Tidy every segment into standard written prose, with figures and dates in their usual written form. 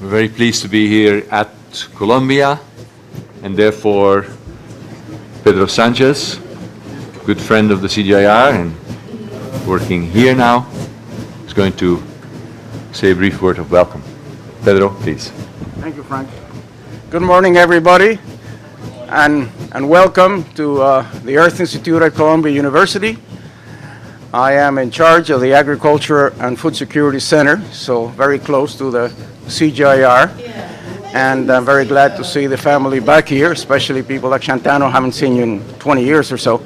We're very pleased to be here at Colombia, and therefore Pedro Sanchez, good friend of the CGIAR and working here now, is going to say a brief word of welcome. Pedro, please. Thank you, Frank. Good morning, everybody, and welcome to the Earth Institute at Columbia University. I am in charge of the Agriculture and Food Security Center, so very close to the CGIAR. And I'm very glad to see the family back here, especially people like Shantano, haven't seen you in 20 years or so.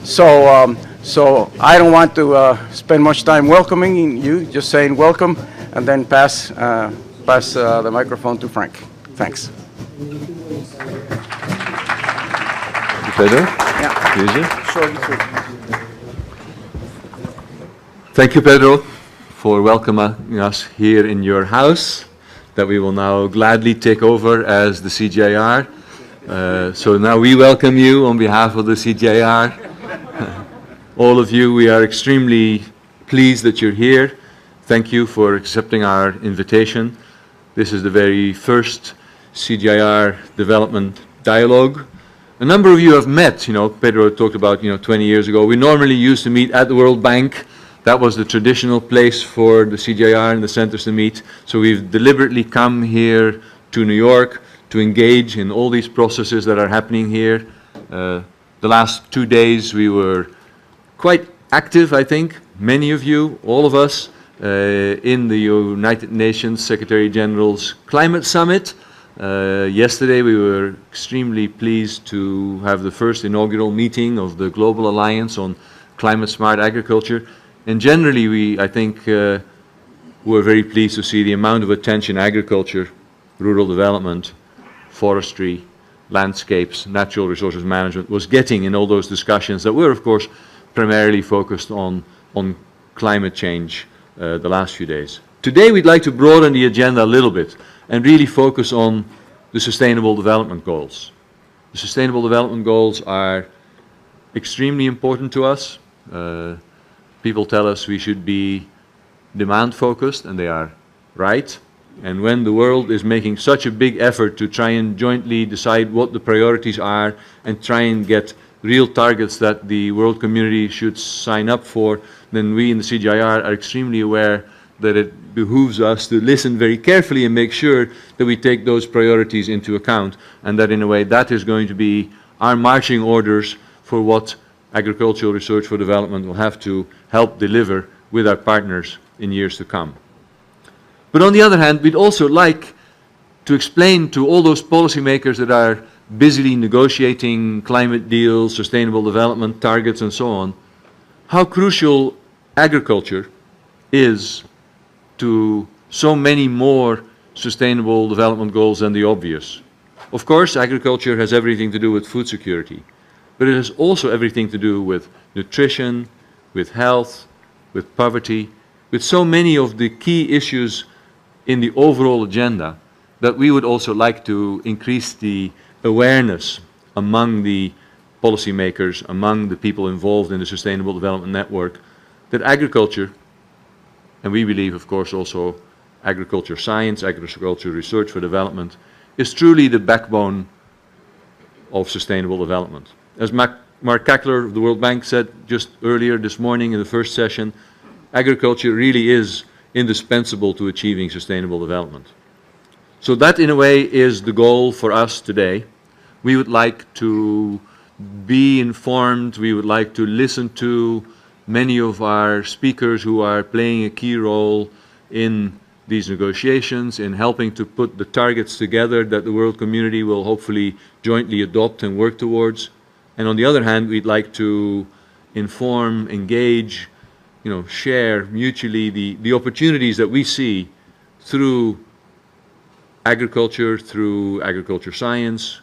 So I don't want to spend much time welcoming you, just saying welcome, and then pass the microphone to Frank. Thanks. Thank you, Pedro. Yeah. Sure. Thank you, Pedro, for welcoming us here in your house that we will now gladly take over as the CGIAR. So now we welcome you on behalf of the CGIAR. All of you, we are extremely pleased that you're here. Thank you for accepting our invitation. This is the very first CGIAR development dialogue. A number of you have met, Pedro talked about, 20 years ago. We normally used to meet at the World Bank. That was the traditional place for the CGIAR and the centers to meet. So we've deliberately come here to New York to engage in all these processes that are happening here. The last 2 days we were quite active, I think, many of you, all of us, in the United Nations Secretary General's Climate Summit. Yesterday we were extremely pleased to have the first inaugural meeting of the Global Alliance on Climate Smart Agriculture. And generally, I think, we're very pleased to see the amount of attention agriculture, rural development, forestry, landscapes, natural resources management was getting in all those discussions that were, of course, primarily focused on climate change the last few days. Today, we'd like to broaden the agenda a little bit and really focus on the Sustainable Development Goals. The Sustainable Development Goals are extremely important to us. People tell us we should be demand-focused, and they are right. And when the world is making such a big effort to try and jointly decide what the priorities are and try and get real targets that the world community should sign up for, then we in the CGIAR are extremely aware that it behooves us to listen very carefully and make sure that we take those priorities into account, and that in a way that is going to be our marching orders for what agricultural research for development will have to help deliver with our partners in years to come. But on the other hand, we'd also like to explain to all those policymakers that are busily negotiating climate deals, sustainable development targets and so on, how crucial agriculture is to so many more sustainable development goals than the obvious. Of course, agriculture has everything to do with food security, but it has also everything to do with nutrition, with health, with poverty, with so many of the key issues in the overall agenda that we would also like to increase the awareness among the policymakers, among the people involved in the Sustainable Development Network, that agriculture, and we believe, of course, also agriculture science, agriculture research for development, is truly the backbone of sustainable development. As Mark Kackler of the World Bank said just earlier this morning in the first session, agriculture really is indispensable to achieving sustainable development. So that, in a way, is the goal for us today. We would like to be informed, we would like to listen to many of our speakers who are playing a key role in these negotiations, in helping to put the targets together that the world community will hopefully jointly adopt and work towards. And on the other hand, we'd like to inform, engage, share mutually the opportunities that we see through agriculture science,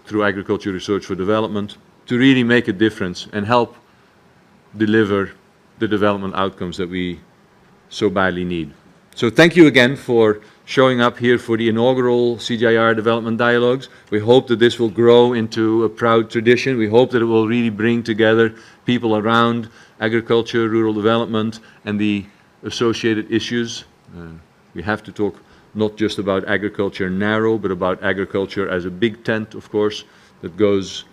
through agriculture research for development, to really make a difference and help deliver the development outcomes that we so badly need. So thank you again for showing up here for the inaugural CGIAR Development Dialogues. We hope that this will grow into a proud tradition. We hope that it will really bring together people around agriculture, rural development, and the associated issues. We have to talk not just about agriculture narrow, but about agriculture as a big tent, of course, that goes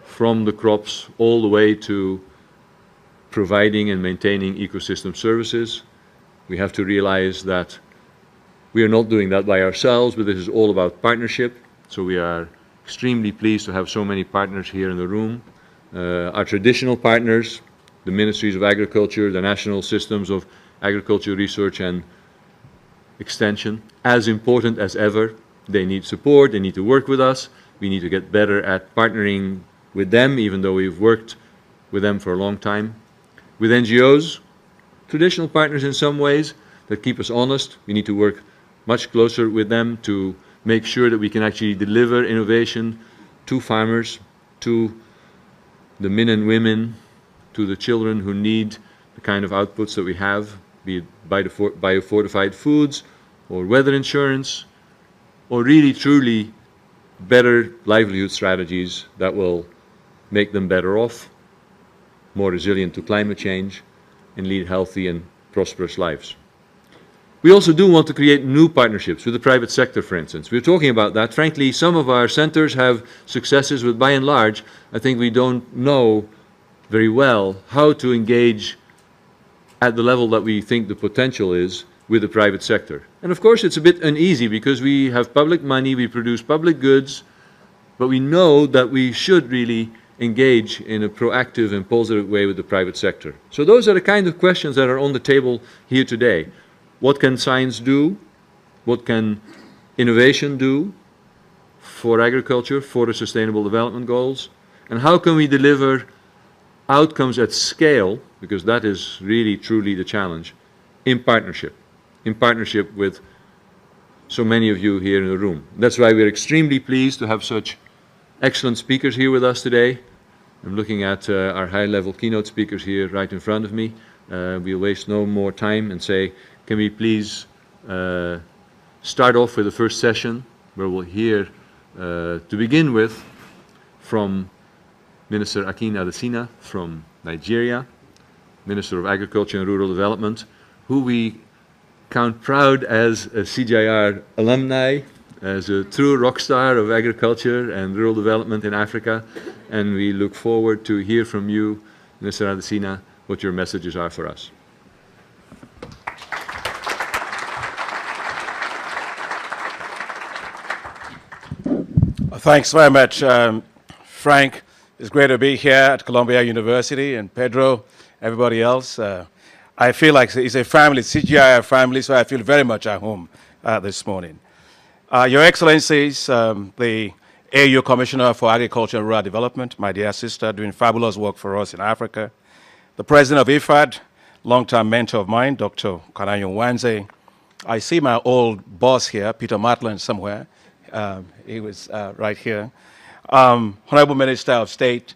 from the crops all the way to providing and maintaining ecosystem services. We have to realize that we are not doing that by ourselves, but this is all about partnership. So we are extremely pleased to have so many partners here in the room. Our traditional partners, the ministries of agriculture, the national systems of agriculture research and extension, as important as ever. They need support, they need to work with us. We need to get better at partnering with them, even though we've worked with them for a long time. With NGOs, traditional partners in some ways that keep us honest. We need to work much closer with them to make sure that we can actually deliver innovation to farmers, to the men and women, to the children who need the kind of outputs that we have, be it biofortified foods or weather insurance, or really truly better livelihood strategies that will make them better off, more resilient to climate change, and lead healthy and prosperous lives. We also do want to create new partnerships with the private sector, for instance. We're talking about that. Frankly, some of our centers have successes, but by and large, I think we don't know very well how to engage at the level that we think the potential is with the private sector. And of course, it's a bit uneasy because we have public money, we produce public goods, but we know that we should really engage in a proactive and positive way with the private sector. So those are the kind of questions that are on the table here today. What can science do? What can innovation do for agriculture, for the Sustainable Development Goals? And how can we deliver outcomes at scale, because that is really truly the challenge, in partnership with so many of you here in the room. That's why we're extremely pleased to have such excellent speakers here with us today. I'm looking at our high-level keynote speakers here right in front of me. We'll waste no more time and say, can we please start off with the first session, where we'll hear, to begin with, from Minister Akinwumi Adesina from Nigeria, Minister of Agriculture and Rural Development, who we count proud as a CGIAR alumni, as a true rock star of agriculture and rural development in Africa. And we look forward to hear from you, Minister Adesina, what your messages are for us. Thanks very much, Frank. It's great to be here at Columbia University, and Pedro, everybody else. I feel like it's a family, CGIAR family, so I feel very much at home this morning. Your Excellencies, the AU Commissioner for Agriculture and Rural Development, my dear sister, doing fabulous work for us in Africa. The President of IFAD, longtime mentor of mine, Dr. Kanayo Wanze. I see my old boss here, Peter Matland, somewhere. He was right here. Honorable Minister of State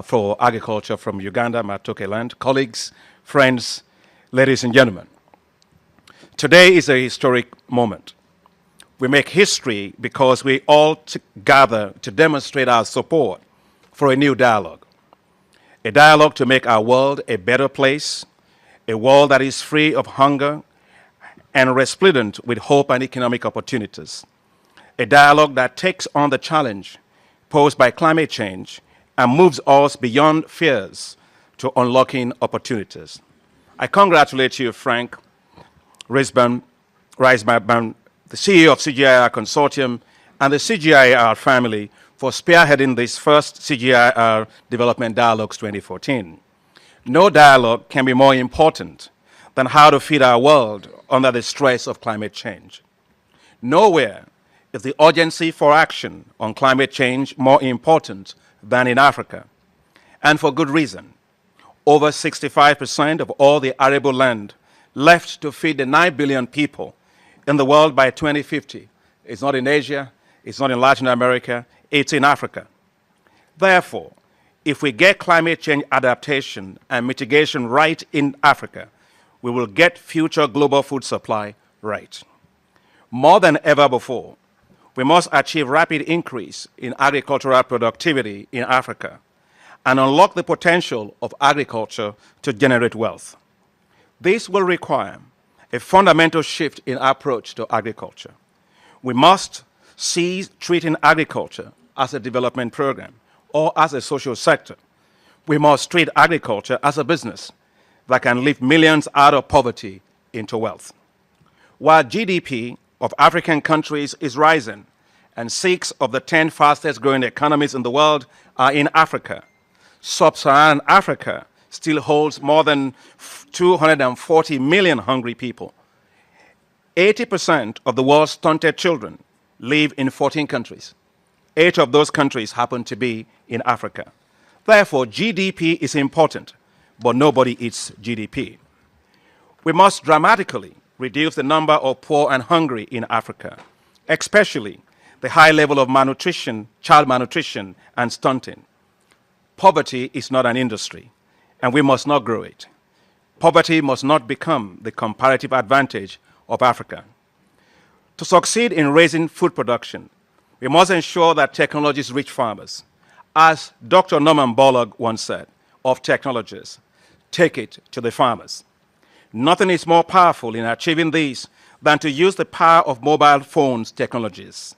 for Agriculture from Uganda, Matoke Land, colleagues, friends, ladies and gentlemen. Today is a historic moment. We make history because we all gather to demonstrate our support for a new dialogue. A dialogue to make our world a better place, a world that is free of hunger and resplendent with hope and economic opportunities. A dialogue that takes on the challenge posed by climate change and moves us beyond fears to unlocking opportunities. I congratulate you, Frank Reisman, the CEO of CGIAR Consortium, and the CGIAR family for spearheading this first CGIAR Development Dialogues 2014. No dialogue can be more important than how to feed our world under the stress of climate change. Nowhere is the urgency for action on climate change more important than in Africa, and for good reason. Over 65% of all the arable land left to feed the 9 billion people in the world by 2050 is not in Asia, it's not in Latin America, it's in Africa. Therefore, if we get climate change adaptation and mitigation right in Africa, we will get future global food supply right. More than ever before, we must achieve rapid increase in agricultural productivity in Africa and unlock the potential of agriculture to generate wealth. This will require a fundamental shift in our approach to agriculture. We must cease treating agriculture as a development program or as a social sector. We must treat agriculture as a business that can lift millions out of poverty into wealth. While GDP of African countries is rising, and 6 of the 10 fastest growing economies in the world are in Africa, sub-Saharan Africa still holds more than 240 million hungry people. 80% of the world's stunted children live in 14 countries. 8 of those countries happen to be in Africa. Therefore, GDP is important, but nobody eats GDP. We must dramatically reduce the number of poor and hungry in Africa, especially the high level of malnutrition, child malnutrition, and stunting. Poverty is not an industry, and we must not grow it. Poverty must not become the comparative advantage of Africa. To succeed in raising food production, we must ensure that technologies reach farmers. As Dr. Norman Borlaug once said of technologies, take it to the farmers. Nothing is more powerful in achieving this than to use the power of mobile phones technologies.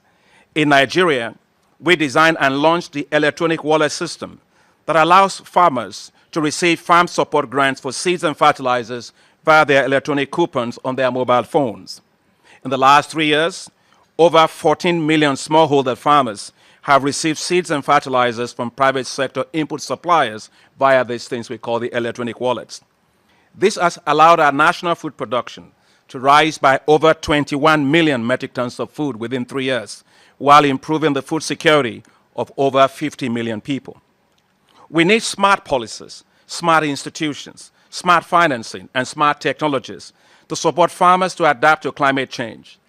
In Nigeria, we designed and launched the electronic wallet system that allows farmers to receive farm support grants for seeds and fertilizers via their electronic coupons on their mobile phones. In the last 3 years, over 14 million smallholder farmers have received seeds and fertilizers from private sector input suppliers via these things we call the electronic wallets. This has allowed our national food production to rise by over 21 million metric tons of food within 3 years, while improving the food security of over 50 million people. We need smart policies, smart institutions, smart financing, and smart technologies to support farmers to adapt to climate change.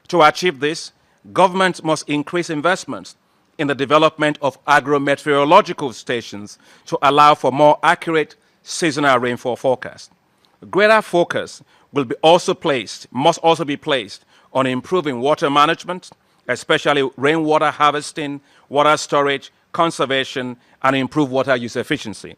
To achieve this, governments must increase investments in the development of agro-meteorological stations to allow for more accurate seasonal rainfall forecasts. Greater focus must also be placed on improving water management, especially rainwater harvesting, water storage, conservation, and improve water use efficiency.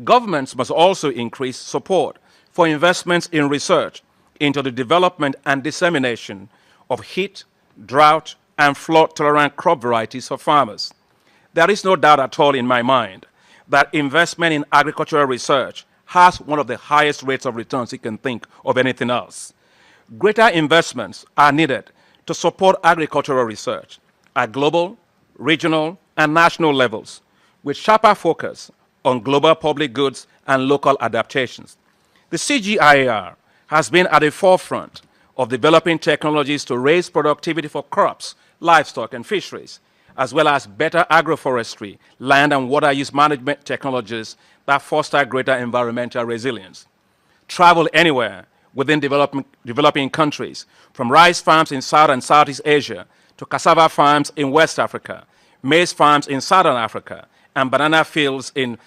Governments must also increase support for investments in research into the development and dissemination of heat, drought, and flood-tolerant crop varieties for farmers. There is no doubt at all in my mind that investment in agricultural research has one of the highest rates of returns you can think of anything else. Greater investments are needed to support agricultural research at global, regional, and national levels, with sharper focus on global public goods and local adaptations. The CGIAR has been at the forefront of developing technologies to raise productivity for crops, livestock, and fisheries, as well as better agroforestry, land and water use management technologies that foster greater environmental resilience. Travel anywhere within developing countries, from rice farms in South and Southeast Asia to cassava farms in West Africa, maize farms in Southern Africa, and banana fields in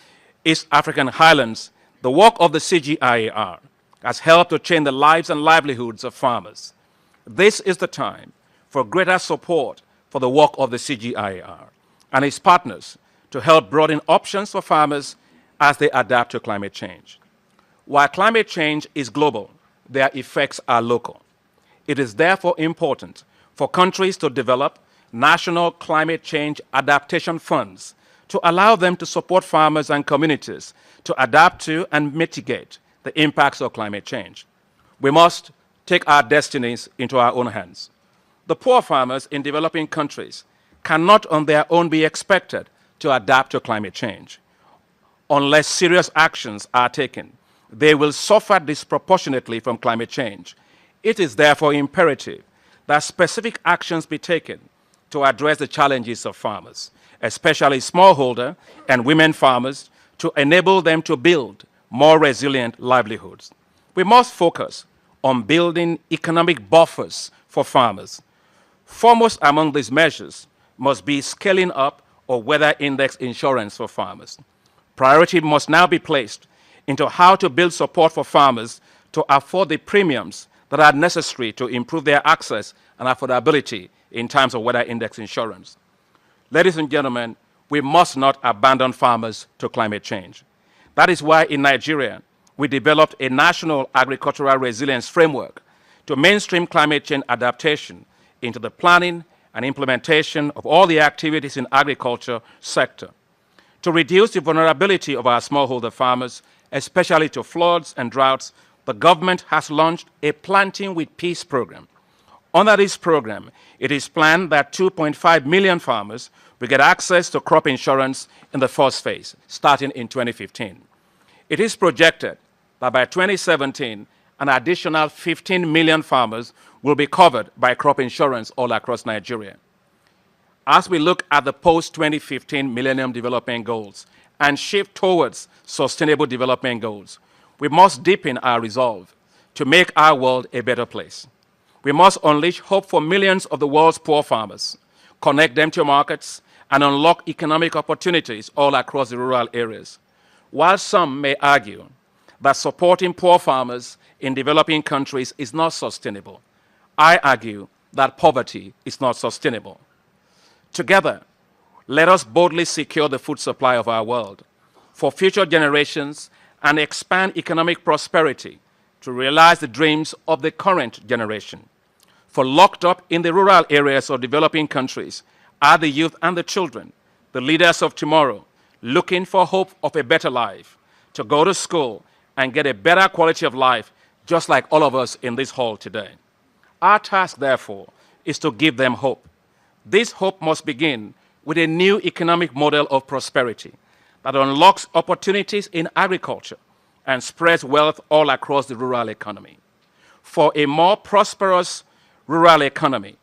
East African highlands. The work of the CGIAR has helped to change the lives and livelihoods of farmers. This is the time for greater support for the work of the CGIAR and its partners to help broaden options for farmers as they adapt to climate change. While climate change is global, their effects are local. It is therefore important for countries to develop national climate change adaptation funds to allow them to support farmers and communities to adapt to and mitigate the impacts of climate change. We must take our destinies into our own hands. The poor farmers in developing countries cannot on their own be expected to adapt to climate change. Unless serious actions are taken, they will suffer disproportionately from climate change. It is therefore imperative that specific actions be taken to address the challenges of farmers, especially smallholder and women farmers, to enable them to build more resilient livelihoods. We must focus on building economic buffers for farmers. Foremost among these measures must be scaling up or weather index insurance for farmers. Priority must now be placed into how to build support for farmers to afford the premiums that are necessary to improve their access and affordability in terms of weather index insurance. Ladies and gentlemen, we must not abandon farmers to climate change. That is why in Nigeria, we developed a national agricultural resilience framework to mainstream climate change adaptation into the planning and implementation of all the activities in agriculture sector. To reduce the vulnerability of our smallholder farmers, especially to floods and droughts, the government has launched a Planting with Peace program. Under this program, it is planned that 2.5 million farmers will get access to crop insurance in the first phase, starting in 2015. It is projected that by 2017, an additional 15 million farmers will be covered by crop insurance all across Nigeria. As we look at the post-2015 Millennium Development Goals and shift towards Sustainable Development Goals, we must deepen our resolve to make our world a better place. We must unleash hope for millions of the world's poor farmers, connect them to markets, and unlock economic opportunities all across the rural areas. While some may argue that supporting poor farmers in developing countries is not sustainable, I argue that poverty is not sustainable. Together, let us boldly secure the food supply of our world for future generations and expand economic prosperity to realize the dreams of the current generation. For locked up in the rural areas of developing countries are the youth and the children, the leaders of tomorrow, looking for hope of a better life, to go to school and get a better quality of life, just like all of us in this hall today. Our task, therefore, is to give them hope. This hope must begin with a new economic model of prosperity that unlocks opportunities in agriculture and spreads wealth all across the rural economy. For a more prosperous rural economy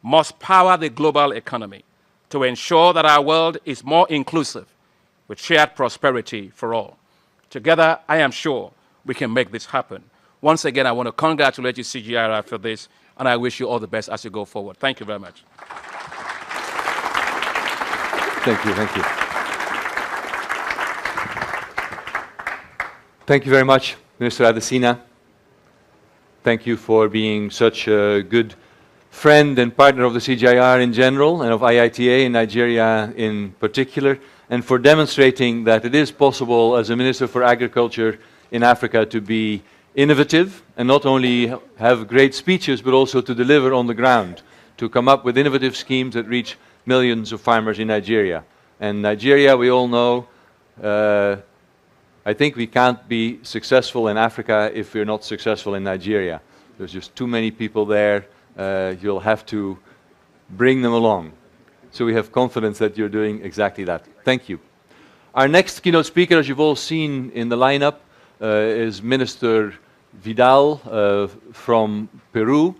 must power the global economy to ensure that our world is more inclusive with shared prosperity for all. Together, I am sure we can make this happen. Once again, I want to congratulate you, CGIAR, for this, and I wish you all the best as you go forward. Thank you very much. Thank you, thank you. Thank you very much, Minister Adesina. Thank you for being such a good friend and partner of the CGIAR in general and of IITA in Nigeria in particular, and for demonstrating that it is possible as a Minister for Agriculture in Africa to be innovative and not only have great speeches but also to deliver on the ground, to come up with innovative schemes that reach millions of farmers in Nigeria. And Nigeria, we all know, I think we can't be successful in Africa if we're not successful in Nigeria. There's just too many people there. You'll have to bring them along. So we have confidence that you're doing exactly that. Thank you. Our next keynote speaker, as you've all seen in the lineup, is Minister Vidal from Peru.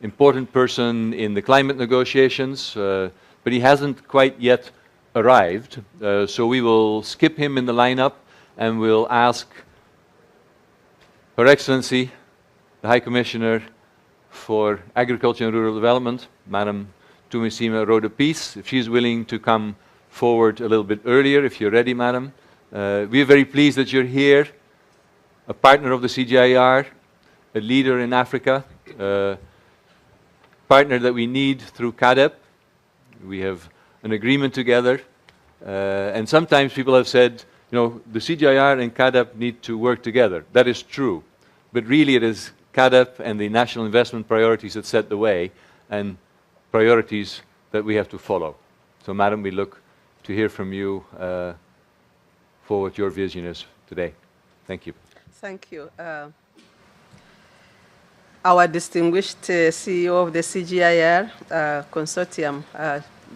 Important person in the climate negotiations, but he hasn't quite yet arrived. So we will skip him in the lineup and we'll ask Her Excellency, the High Commissioner for Agriculture and Rural Development, Madam Tumisima Roda-Peace, if she's willing to come forward a little bit earlier, if you're ready, Madam. We are very pleased that you're here, a partner of the CGIAR, a leader in Africa, partner that we need through CADEP. We have an agreement together, and sometimes people have said, you know, the CGIAR and CADEP need to work together. That is true, but really it is CADEP and the national investment priorities that set the way, and priorities that we have to follow. So, Madam, we look to hear from you for what your vision is today. Thank you. Thank you. Our distinguished CEO of the CGIAR consortium,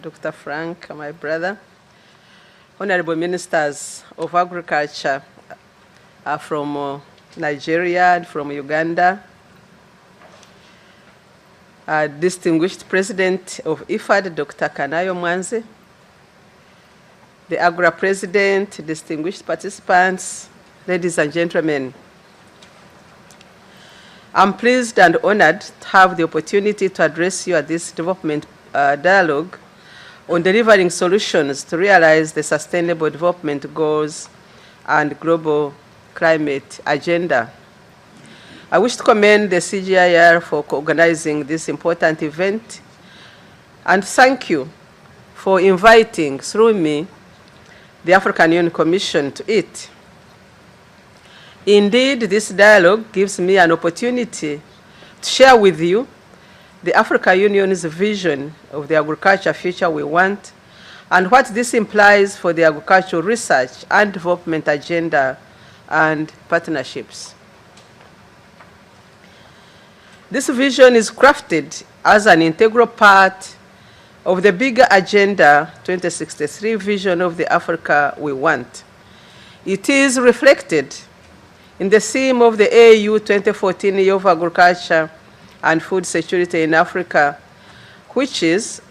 Dr. Frank, my brother, honorable ministers of agriculture from Nigeria and from Uganda, distinguished president of IFAD, Dr. Kanayo Mwanzi, the Agra president, distinguished participants, ladies and gentlemen. I'm pleased and honored to have the opportunity to address you at this development dialogue on delivering solutions to realize the Sustainable Development Goals and Global Climate Agenda. I wish to commend the CGIAR for organizing this important event and thank you for inviting, through me, the African Union Commission to it. Indeed, this dialogue gives me an opportunity to share with you the African Union's vision of the agriculture future we want and what this implies for the agricultural research and development agenda and partnerships. This vision is crafted as an integral part of the bigger Agenda 2063 vision of the Africa we want. It is reflected in the theme of the AU 2014 Year of Agriculture and Food Security in Africa, which is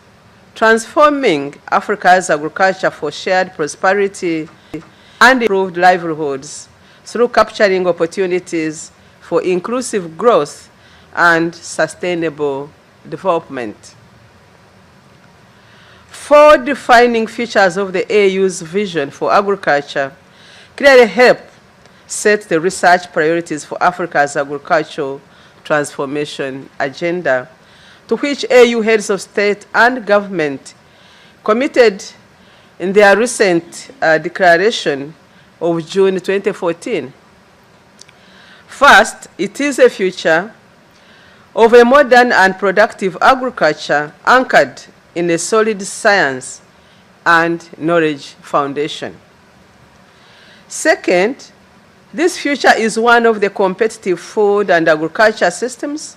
transforming Africa's agriculture for shared prosperity and improved livelihoods through capturing opportunities for inclusive growth and sustainable development. Four defining features of the AU's vision for agriculture clearly help set the research priorities for Africa's agricultural transformation agenda, to which AU heads of state and government committed in their recent declaration of June 2014. First, it is a future of a modern and productive agriculture anchored in a solid science and knowledge foundation. Second, this future is one of the competitive food and agriculture systems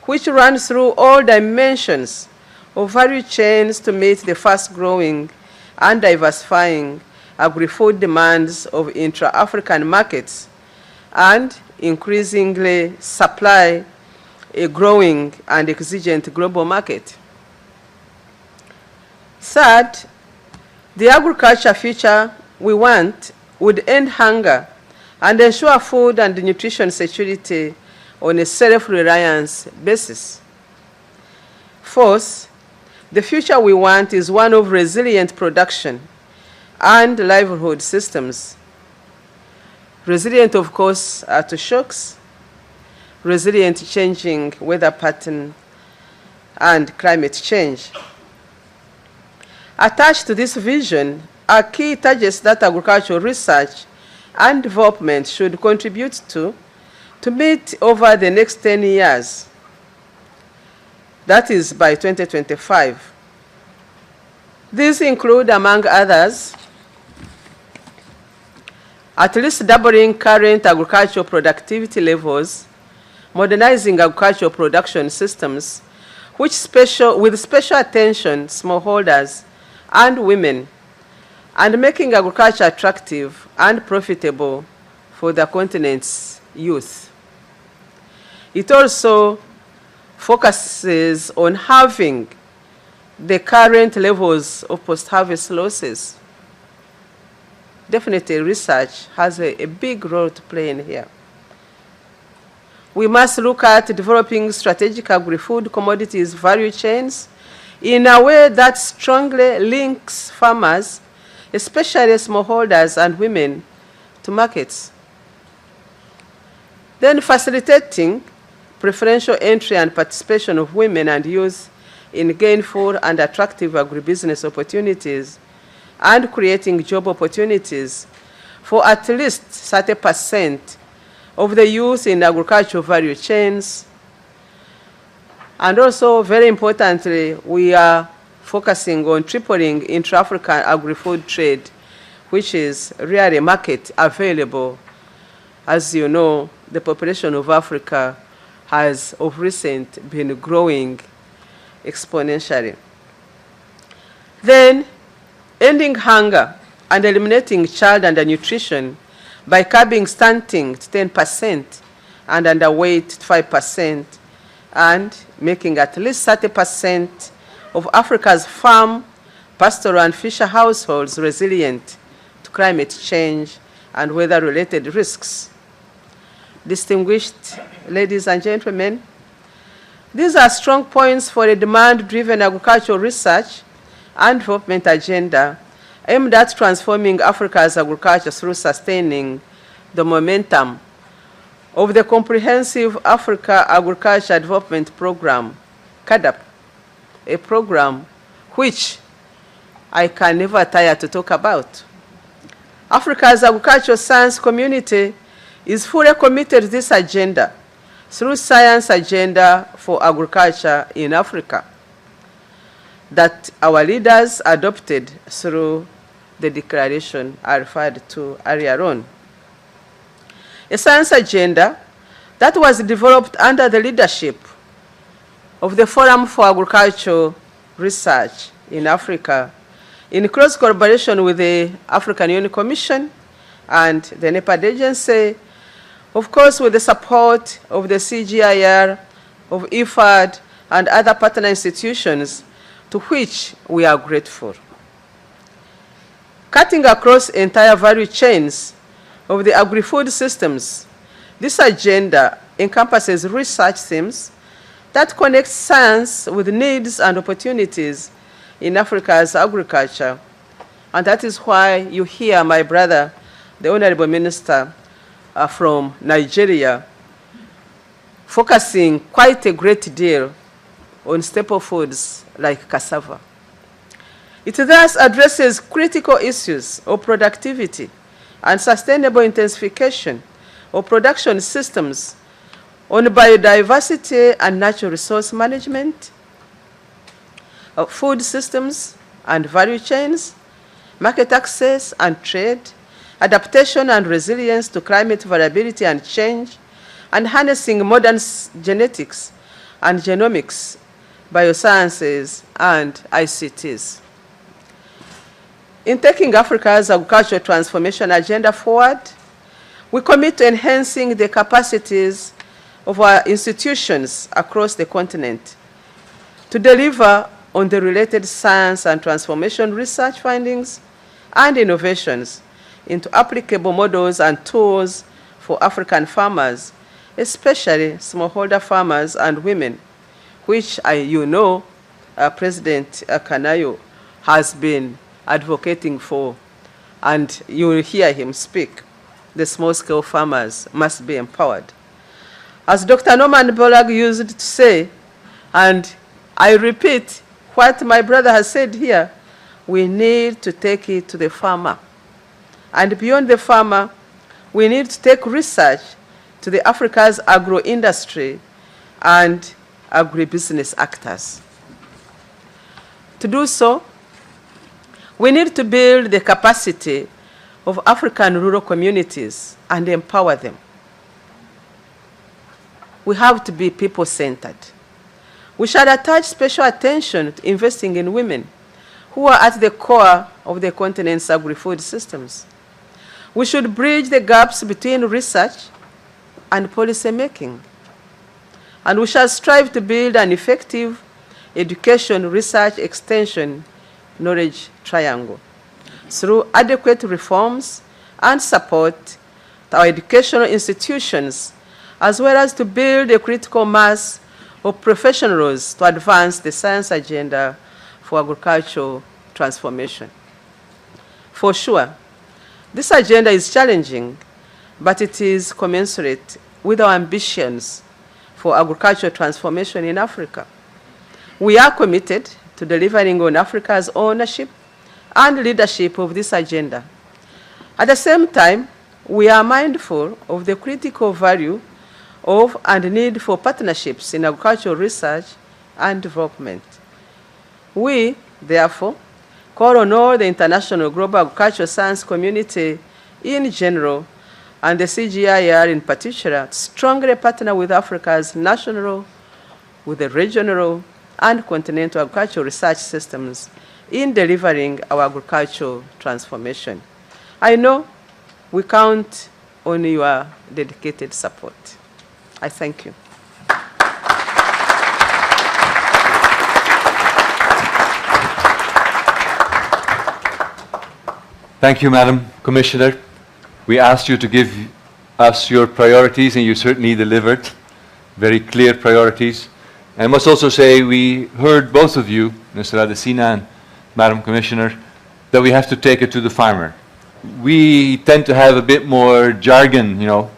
which run through all dimensions of value chains to meet the fast-growing and diversifying agri-food demands of intra-African markets and increasingly supply a growing and exigent global market. Third, the agriculture future we want would end hunger and ensure food and nutrition security on a self-reliance basis. Fourth, the future we want is one of resilient production and livelihood systems. Resilient, of course, to shocks, resilient to changing weather pattern and climate change. Attached to this vision are key targets that agricultural research and development should contribute to meet over the next 10 years. That is by 2025. These include, among others, at least doubling current agricultural productivity levels, modernizing agricultural production systems, with special attention smallholders and women, and making agriculture attractive and profitable for the continent's youth. It also focuses on halving the current levels of post-harvest losses. Definitely, research has a big role to play in here. We must look at developing strategic agri-food commodities value chains in a way that strongly links farmers, especially smallholders and women, to markets. Then facilitating preferential entry and participation of women and youth in gainful and attractive agribusiness opportunities and creating job opportunities for at least 30% of the youth in agricultural value chains. And also, very importantly, we are focusing on tripling intra-African agri-food trade, which is really market available. As you know, the population of Africa has of recent been growing exponentially. Then, ending hunger and eliminating child undernutrition by curbing stunting to 10% and underweight to 5%, and making at least 30% of Africa's farm, pastoral, and fisher households resilient to climate change and weather-related risks. Distinguished ladies and gentlemen, these are strong points for a demand-driven agricultural research and development agenda aimed at transforming Africa's agriculture through sustaining the momentum of the Comprehensive Africa Agriculture Development Program, CAADP, a program which I can never tire to talk about. Africa's agricultural science community is fully committed to this agenda through Science Agenda for Agriculture in Africa that our leaders adopted through the declaration I referred to earlier on. A science agenda that was developed under the leadership of the Forum for Agricultural Research in Africa in close collaboration with the African Union Commission and the NEPAD agency, of course with the support of the CGIAR, of IFAD, and other partner institutions to which we are grateful. Cutting across entire value chains of the agri-food systems, this agenda encompasses research themes that connect science with needs and opportunities in Africa's agriculture. And that is why you hear my brother, the Honorable Minister from Nigeria, focusing quite a great deal on staple foods like cassava. It thus addresses critical issues of productivity and sustainable intensification of production systems on biodiversity and natural resource management, of food systems and value chains, market access and trade, adaptation and resilience to climate variability and change, and harnessing modern genetics and genomics, biosciences, and ICTs. In taking Africa's agricultural transformation agenda forward, we commit to enhancing the capacities of our institutions across the continent to deliver on the related science and transformation research findings and innovations into applicable models and tools for African farmers, especially smallholder farmers and women, which President Kanayo has been advocating for, and you will hear him speak. The small-scale farmers must be empowered. As Dr. Norman Borlaug used to say, and I repeat what my brother has said here, we need to take it to the farmer. And beyond the farmer, we need to take research to the Africa's agro-industry and agribusiness actors. To do so, we need to build the capacity of African rural communities and empower them. We have to be people-centered. We shall attach special attention to investing in women who are at the core of the continent's agri-food systems. We should bridge the gaps between research and policy making. And we shall strive to build an effective education, research, extension, knowledge triangle through adequate reforms and support to our educational institutions, as well as to build a critical mass of professionals to advance the science agenda for agricultural transformation. For sure, this agenda is challenging, but it is commensurate with our ambitions for agricultural transformation in Africa. We are committed to delivering on Africa's ownership and leadership of this agenda. At the same time, we are mindful of the critical value of and need for partnerships in agricultural research and development. We, therefore, call on all the international global agricultural science community in general and the CGIAR in particular to strongly partner with Africa's national, with the regional, and continental agricultural research systems in delivering our agricultural transformation. I know we count on your dedicated support. I thank you. Thank you, Madam Commissioner. We asked you to give us your priorities, and you certainly delivered very clear priorities. I must also say we heard both of you, Mr. Adesina and Madam Commissioner, that we have to take it to the farmer. We tend to have a bit more jargon,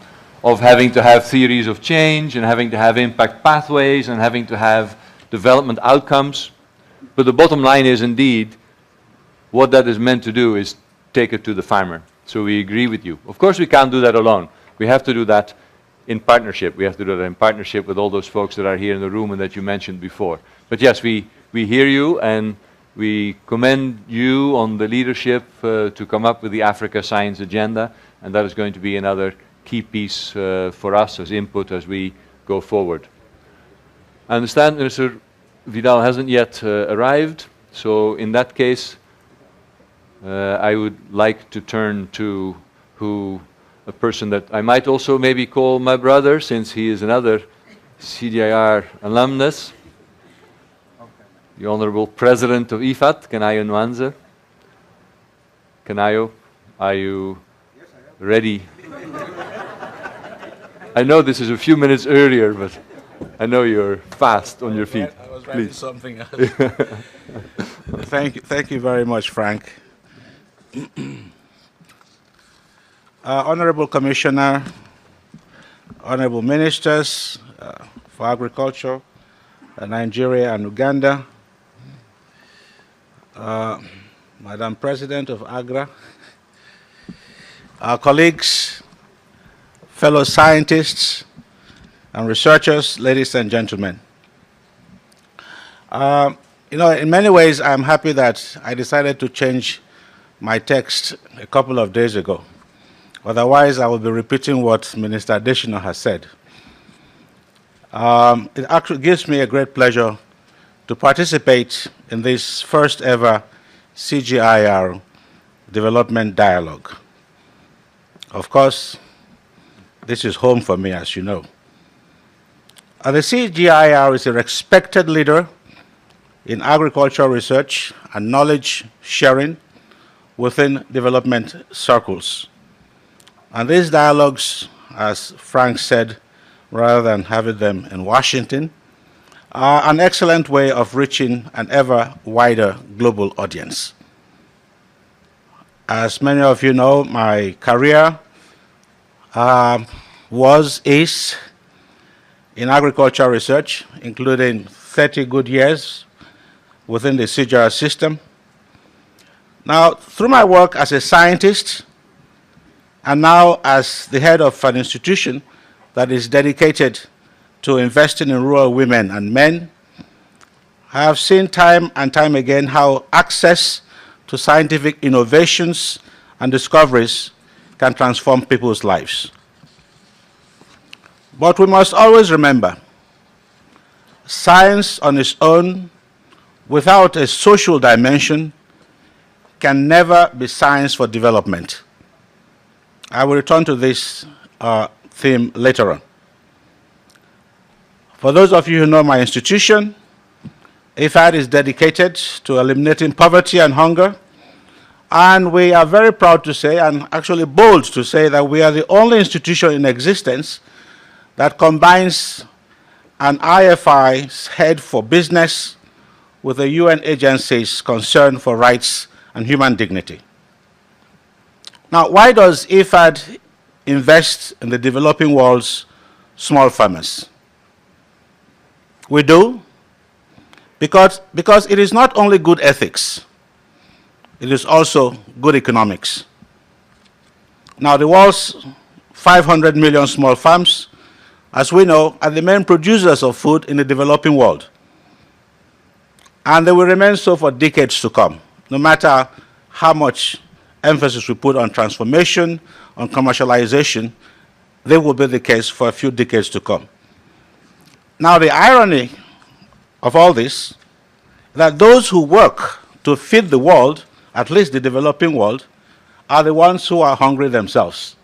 of having to have theories of change and having to have impact pathways and having to have development outcomes. But the bottom line is indeed what that is meant to do is take it to the farmer. So we agree with you. Of course we can't do that alone. we have to do that in partnership. We have to do that in partnership with all those folks that are here in the room and that you mentioned before. But yes, we hear you, and we commend you on the leadership to come up with the Africa Science Agenda, and that is going to be another key piece for us as input as we go forward. I understand Mr. Vidal hasn't yet arrived, so in that case, I would like to turn to a person that I might also maybe call my brother, since he is another CGIAR alumnus, the Honorable President of IFAT, Kanayo Nwanze. Kanayo, are you ready? I know this is a few minutes earlier, but I know you're fast on your feet. I was writing Please. something else. Thank you very much, Frank. Honorable Commissioner, Honorable Ministers for Agriculture, Nigeria and Uganda, Madam President of AGRA, our colleagues, fellow scientists and researchers, ladies and gentlemen. You know, in many ways, I'm happy that I decided to change my text a couple of days ago. Otherwise, I will be repeating what Minister Adesina has said. It actually gives me a great pleasure to participate in this first ever CGIAR development dialogue. Of course, this is home for me, as you know. The CGIAR is a respected leader in agricultural research and knowledge sharing within development circles. And these dialogues, as Frank said, rather than having them in Washington, are an excellent way of reaching an ever wider global audience. As many of you know, my career is in agricultural research, including 30 good years within the CGIAR system. Now, through my work as a scientist, and now as the head of an institution that is dedicated to investing in rural women and men, I have seen time and time again how access to scientific innovations and discoveries can transform people's lives. But we must always remember, science on its own, without a social dimension, can never be science for development. I will return to this theme later on. For those of you who know my institution, IFAD is dedicated to eliminating poverty and hunger, and we are very proud to say, and actually bold to say, that we are the only institution in existence that combines an IFI's head for business with the UN agency's concern for rights and human dignity. Now, why does IFAD invest in the developing world's small farmers? We do because it is not only good ethics, it is also good economics. Now, the world's 500 million small farms, as we know, are the main producers of food in the developing world. And they will remain so for decades to come, no matter how much emphasis we put on transformation, on commercialization. They will be the case for a few decades to come. Now, the irony of all this is that those who work to feed the world, at least the developing world, are the ones who are hungry themselves.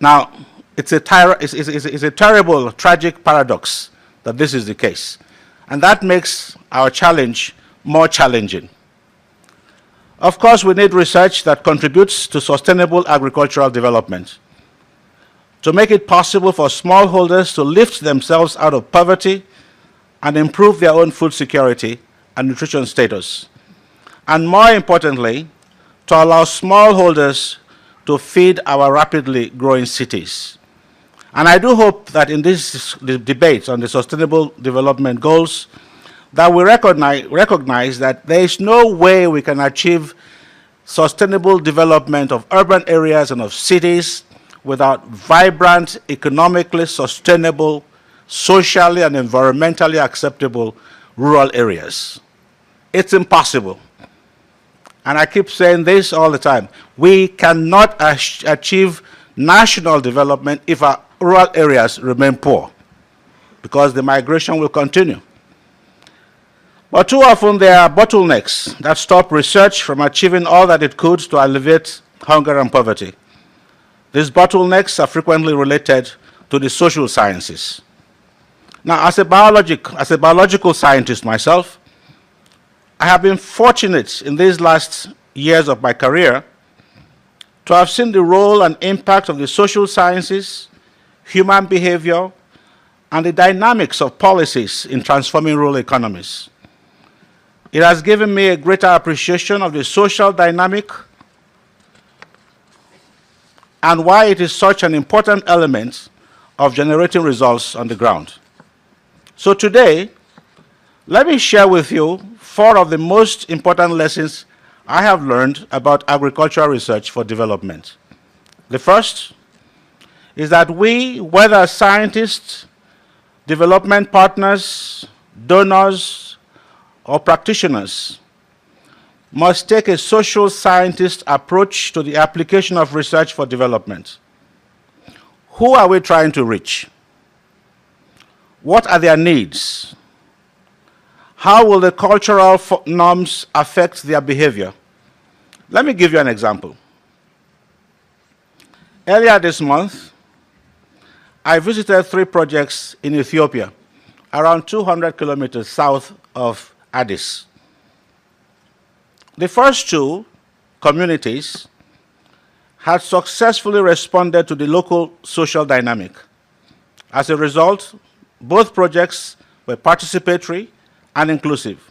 Now, it's a terrible, tragic paradox that this is the case. And that makes our challenge more challenging. Of course, we need research that contributes to sustainable agricultural development, to make it possible for smallholders to lift themselves out of poverty and improve their own food security and nutrition status. And more importantly, to allow smallholders to feed our rapidly growing cities. And I do hope that in this debate on the Sustainable Development Goals, that we recognize that there is no way we can achieve sustainable development of urban areas and of cities without vibrant, economically sustainable, socially and environmentally acceptable rural areas. It's impossible. And I keep saying this all the time. We cannot achieve national development if our rural areas remain poor, because the migration will continue. But too often there are bottlenecks that stop research from achieving all that it could to alleviate hunger and poverty. These bottlenecks are frequently related to the social sciences. Now, as a biological scientist myself, I have been fortunate in these last years of my career to have seen the role and impact of the social sciences, human behavior, and the dynamics of policies in transforming rural economies. It has given me a greater appreciation of the social dynamic and why it is such an important element of generating results on the ground. So today, let me share with you 4 of the most important lessons I have learned about agricultural research for development. The first is that we, whether scientists, development partners, donors, or practitioners, must take a social scientist approach to the application of research for development. Who are we trying to reach? What are their needs? How will the cultural norms affect their behavior? Let me give you an example. Earlier this month, I visited 3 projects in Ethiopia, around 200 kilometers south of Addis. The first 2 communities had successfully responded to the local social dynamic. As a result, both projects were participatory and inclusive.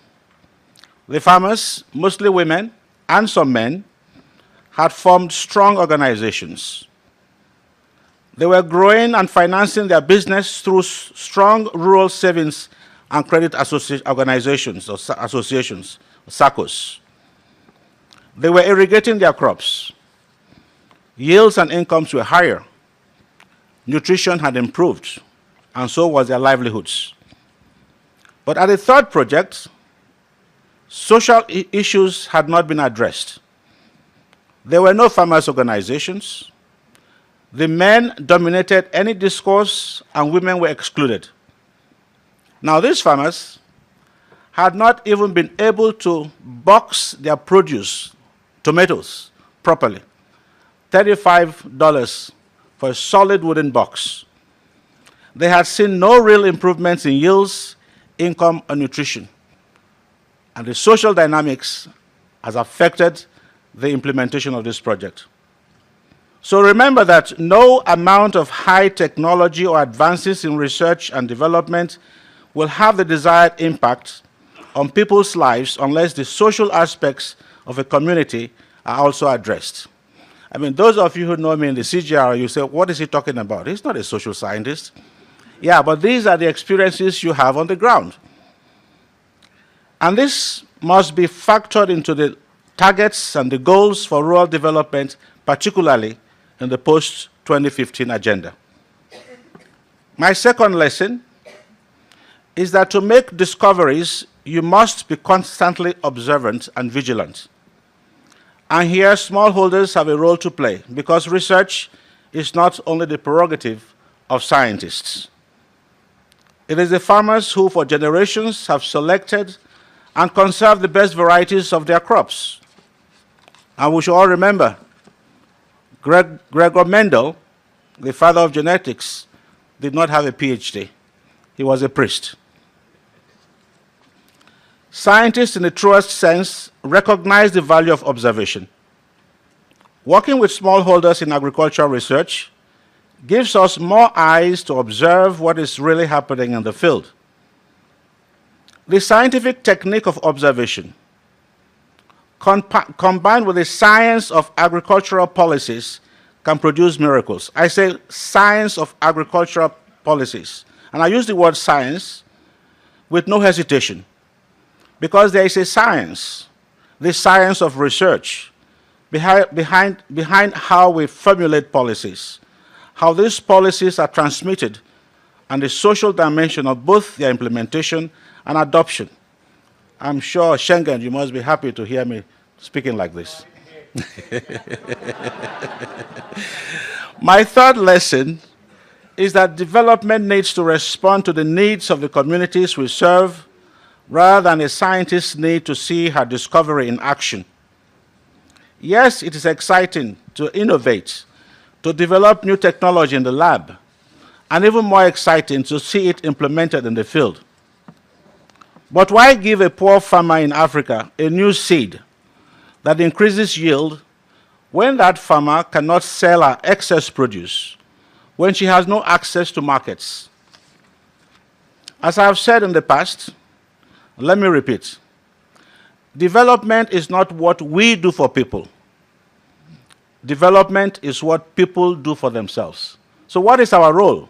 The farmers, mostly women and some men, had formed strong organizations. They were growing and financing their business through strong rural savings and credit organizations or associations, SACCOs. They were irrigating their crops. Yields and incomes were higher. Nutrition had improved, and so was their livelihoods. But at the third project, social issues had not been addressed. There were no farmers' organizations. The men dominated any discourse, and women were excluded. Now, these farmers had not even been able to box their produce, tomatoes, properly. $35 for a solid wooden box. They had seen no real improvements in yields, income, or nutrition. And the social dynamics has affected the implementation of this project. So remember that no amount of high technology or advances in research and development will have the desired impact on people's lives unless the social aspects of a community are also addressed. I mean, those of you who know me in the CGIAR, you say, what is he talking about? He's not a social scientist. Yeah, but these are the experiences you have on the ground. And this must be factored into the targets and the goals for rural development, particularly in the post-2015 agenda. My second lesson is that to make discoveries, you must be constantly observant and vigilant. And here, smallholders have a role to play, because research is not only the prerogative of scientists. It is the farmers who, for generations, have selected and conserved the best varieties of their crops. And we should all remember, Gregor Mendel, the father of genetics, did not have a PhD. He was a priest. Scientists, in the truest sense, recognize the value of observation. Working with smallholders in agricultural research gives us more eyes to observe what is really happening in the field. The scientific technique of observation, combined with the science of agricultural policies, can produce miracles. I say science of agricultural policies. And I use the word science with no hesitation, because there is a science, the science of research, behind how we formulate policies how these policies are transmitted and the social dimension of both their implementation and adoption. I'm sure, Schengen, you must be happy to hear me speaking like this. My third lesson is that development needs to respond to the needs of the communities we serve rather than a scientist's need to see her discovery in action. Yes, it is exciting to innovate, to develop new technology in the lab, and even more exciting to see it implemented in the field. But why give a poor farmer in Africa a new seed that increases yield when that farmer cannot sell her excess produce, when she has no access to markets? As I have said in the past, let me repeat, development is not what we do for people. Development is what people do for themselves. So what is our role?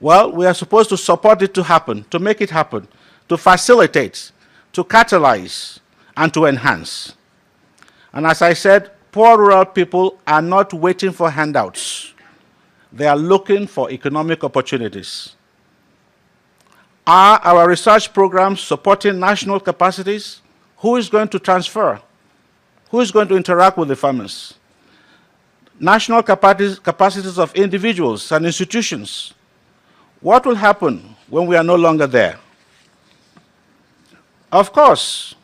Well, we are supposed to support it to happen, to make it happen, to facilitate, to catalyze, and to enhance. And as I said, poor rural people are not waiting for handouts. They are looking for economic opportunities. Are our research programs supporting national capacities? Who is going to transfer? Who is going to interact with the farmers? National capacities of individuals and institutions. What will happen when we are no longer there? Of course,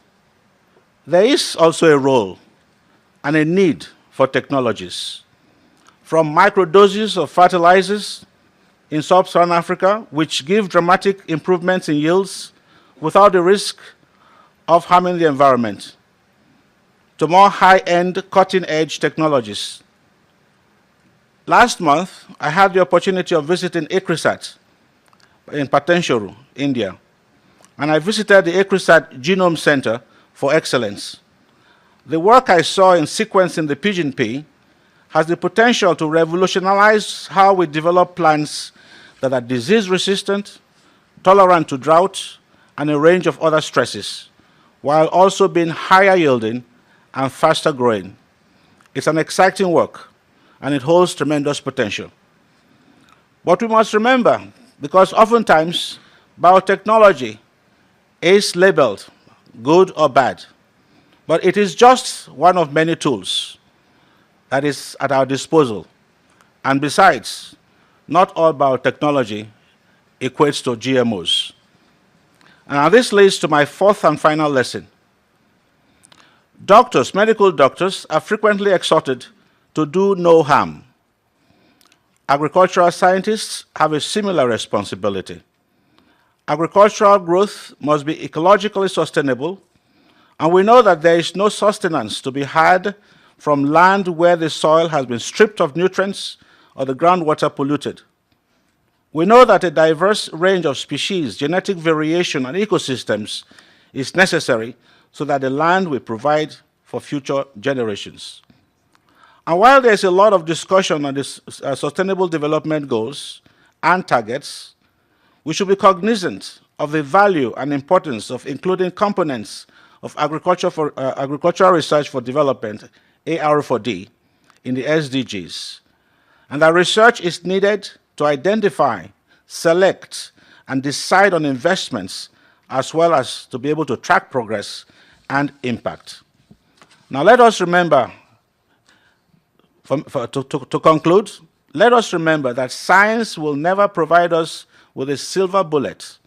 there is also a role and a need for technologies. From microdoses of fertilizers in sub-Saharan Africa, which give dramatic improvements in yields without the risk of harming the environment, to more high-end, cutting-edge technologies. Last month, I had the opportunity of visiting ICRISAT in Patancheru, India, and I visited the ICRISAT Genome Center for Excellence. The work I saw in sequencing the pigeon pea has the potential to revolutionize how we develop plants that are disease-resistant, tolerant to drought, and a range of other stresses, while also being higher yielding and faster growing. It's an exciting work, and it holds tremendous potential. But we must remember, because oftentimes biotechnology is labeled good or bad, but it is just one of many tools that is at our disposal. And besides, not all biotechnology equates to GMOs. And now this leads to my fourth and final lesson. Doctors, medical doctors, are frequently exhorted to do no harm. Agricultural scientists have a similar responsibility. Agricultural growth must be ecologically sustainable, and we know that there is no sustenance to be had from land where the soil has been stripped of nutrients or the groundwater polluted. We know that a diverse range of species, genetic variation, and ecosystems is necessary so that the land will provide for future generations. And while there's a lot of discussion on the Sustainable Development Goals and targets, we should be cognizant of the value and importance of including components of agricultural research for development, AR4D, in the SDGs, and that research is needed to identify, select, and decide on investments, as well as to be able to track progress and impact. Now let us remember, to conclude, let us remember that science will never provide us with a silver bullet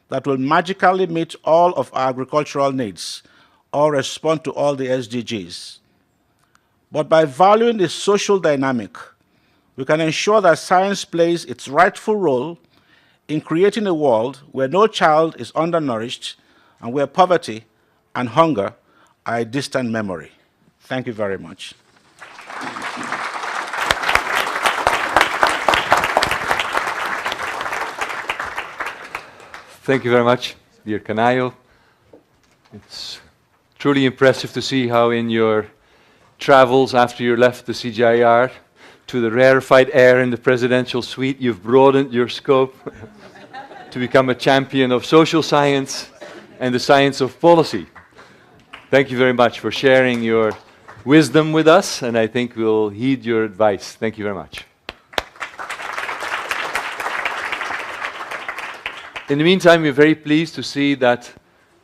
that will magically meet all of our agricultural needs or respond to all the SDGs. But by valuing the social dynamic, we can ensure that science plays its rightful role in creating a world where no child is undernourished and where poverty and hunger are a distant memory. Thank you very much. Thank you very much, dear Kanayo. It's truly impressive to see how in your travels after you left the CGIAR to the rarefied air in the presidential suite, you've broadened your scope to become a champion of social science and the science of policy. Thank you very much for sharing your wisdom with us, and I think we'll heed your advice. Thank you very much. In the meantime, we're very pleased to see that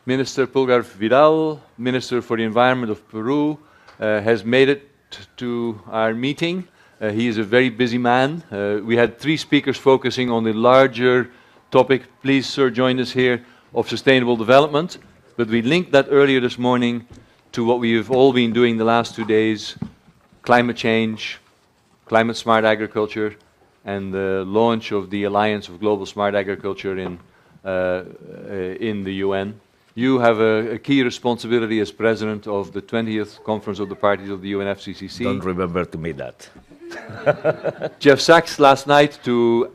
Minister Pulgar Vidal, Minister for the Environment of Peru, has made it to our meeting. He is a very busy man. We had 3 speakers focusing on the larger topic, please, sir, join us here, of sustainable development. But we linked that earlier this morning to what we have all been doing the last 2 days, climate change, climate smart agriculture, and the launch of the Alliance of Global Smart Agriculture in the UN. You have a key responsibility as president of the 20th Conference of the Parties of the UNFCCC. Don't remember to me that. Jeff Sachs last night, to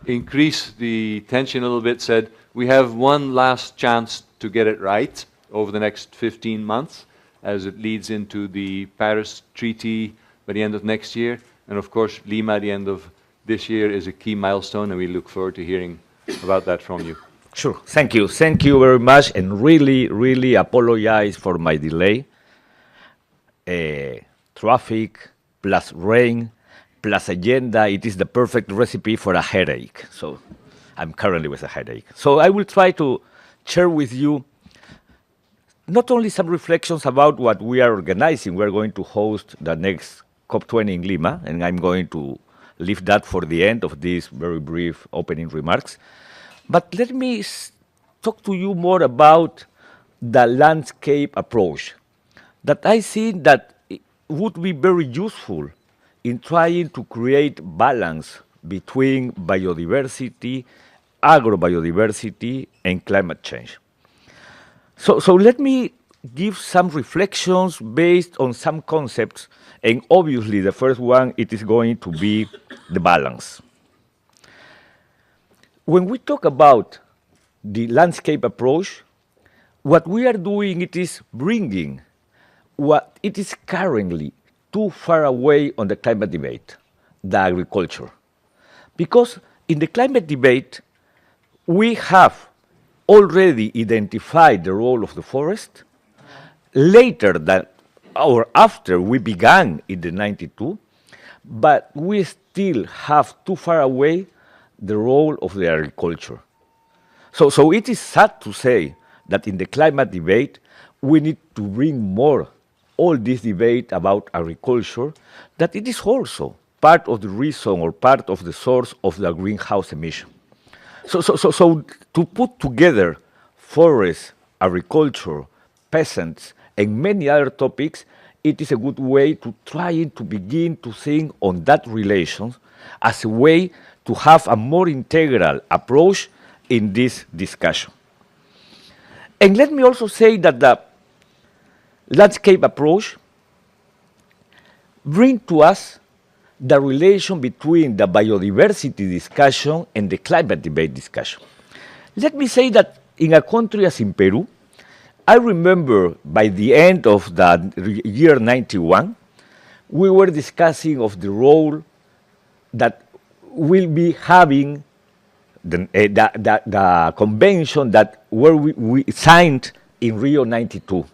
increase the tension a little bit, said, we have one last chance to get it right over the next 15 months as it leads into the Paris Treaty by the end of next year. And of course, Lima at the end of this year is a key milestone, and we look forward to hearing about that from you. Sure. Thank you. Thank you very much, and really apologize for my delay. Traffic plus rain plus agenda, it is the perfect recipe for a headache. So I'm currently with a headache. So I will try to share with you not only some reflections about what we are organizing. We're going to host the next COP20 in Lima, and I'm going to leave that for the end of these very brief opening remarks. But let me talk to you more about the landscape approach that I think that it would be very useful in trying to create balance between biodiversity, agrobiodiversity, and climate change. So let me give some reflections based on some concepts, and obviously the first one, it is going to be the balance. When we talk about the landscape approach, what we are doing, it is bringing what it is currently too far away on the climate debate, the agriculture. Because in the climate debate, we have already identified the role of the forest. Later than, or after we began in the 92, but we still have too far away the role of the agriculture. So it is sad to say that in the climate debate, we need to bring more all this debate about agriculture, that it is also part of the reason or part of the source of the greenhouse emission. So to put together forests, agriculture, peasants, and many other topics, it is a good way to try to begin to think on that relation as a way to have a more integral approach in this discussion. And let me also say that the landscape approach brings to us the relation between the biodiversity discussion and the climate debate discussion. Let me say that in a country as in Peru, I remember by the end of the year 91, we were discussing of the role that will be having the convention that we signed in Rio 92,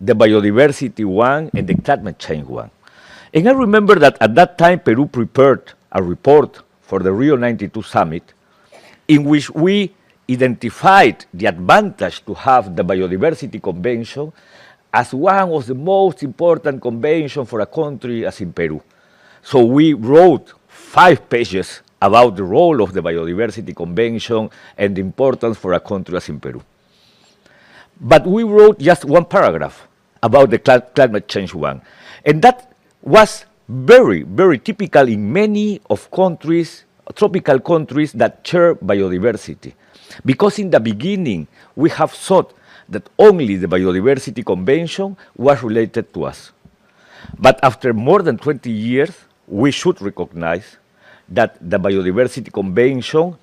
the biodiversity one and the climate change one. And I remember that at that time, Peru prepared a report for the Rio 92 summit in which we identified the advantage to have the biodiversity convention as one of the most important conventions for a country as in Peru. So we wrote 5 pages about the role of the biodiversity convention and the importance for a country as in Peru. But we wrote just 1 paragraph about the climate change one. And that was very, very typical in many of countries, tropical countries that share biodiversity. Because in the beginning, we have thought that only the biodiversity convention was related to us. But after more than 20 years, we should recognize that the biodiversity convention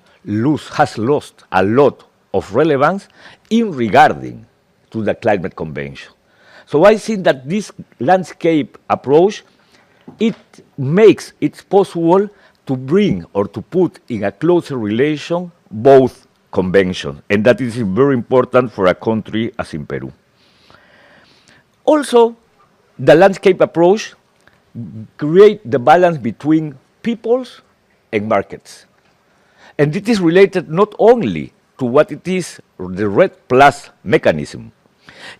has lost a lot of relevance in regarding to the climate convention. So I think that this landscape approach, it makes it possible to bring or to put in a closer relation both conventions, and that is very important for a country as in Peru. Also, the landscape approach creates the balance between peoples and markets. And it is related not only to what it is the Red Plus mechanism,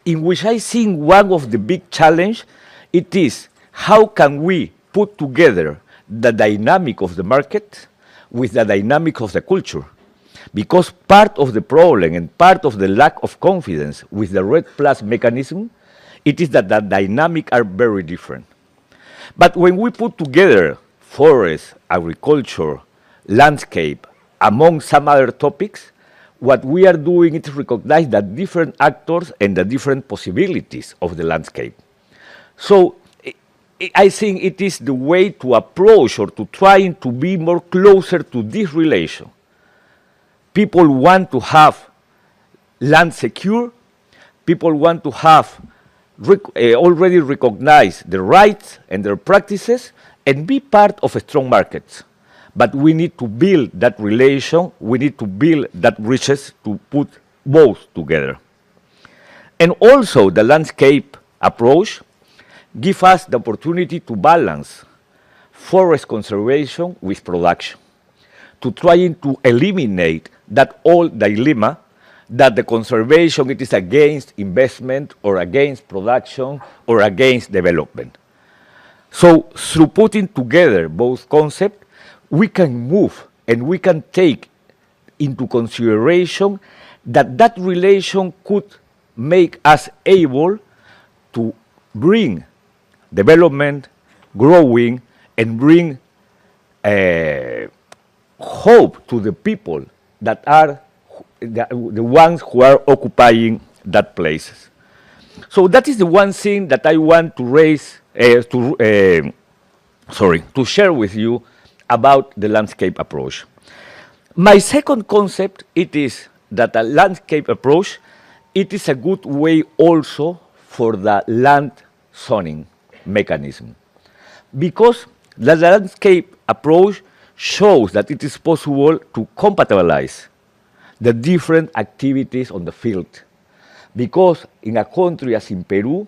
in which I think one of the big challenge it is how can we put together the dynamic of the market with the dynamic of the culture. Because part of the problem and part of the lack of confidence with the Red Plus mechanism, it is that the dynamic are very different. But when we put together forest, agriculture, landscape, among some other topics, what we are doing is recognize the different actors and the different possibilities of the landscape. So I think it is the way to approach or to trying to be more closer to this relation. People want to have land secure. People want to have already recognize the rights and their practices and be part of a strong markets. But we need to build that relation. We need to build that bridges to put both together. And also the landscape approach gives us the opportunity to balance forest conservation with production, to trying to eliminate that old dilemma that the conservation it is against investment or against production or against development. So through putting together both concepts, we can move and we can take into consideration that that relation could make us able to bring development, growing, and bring hope to the people that are the ones who are occupying that places. So that is the one thing that I want to raise, to share with you about the landscape approach. My second concept, it is that a landscape approach, it is a good way also for the land zoning mechanism. Because the landscape approach shows that it is possible to compatibilize the different activities on the field. Because in a country as in Peru,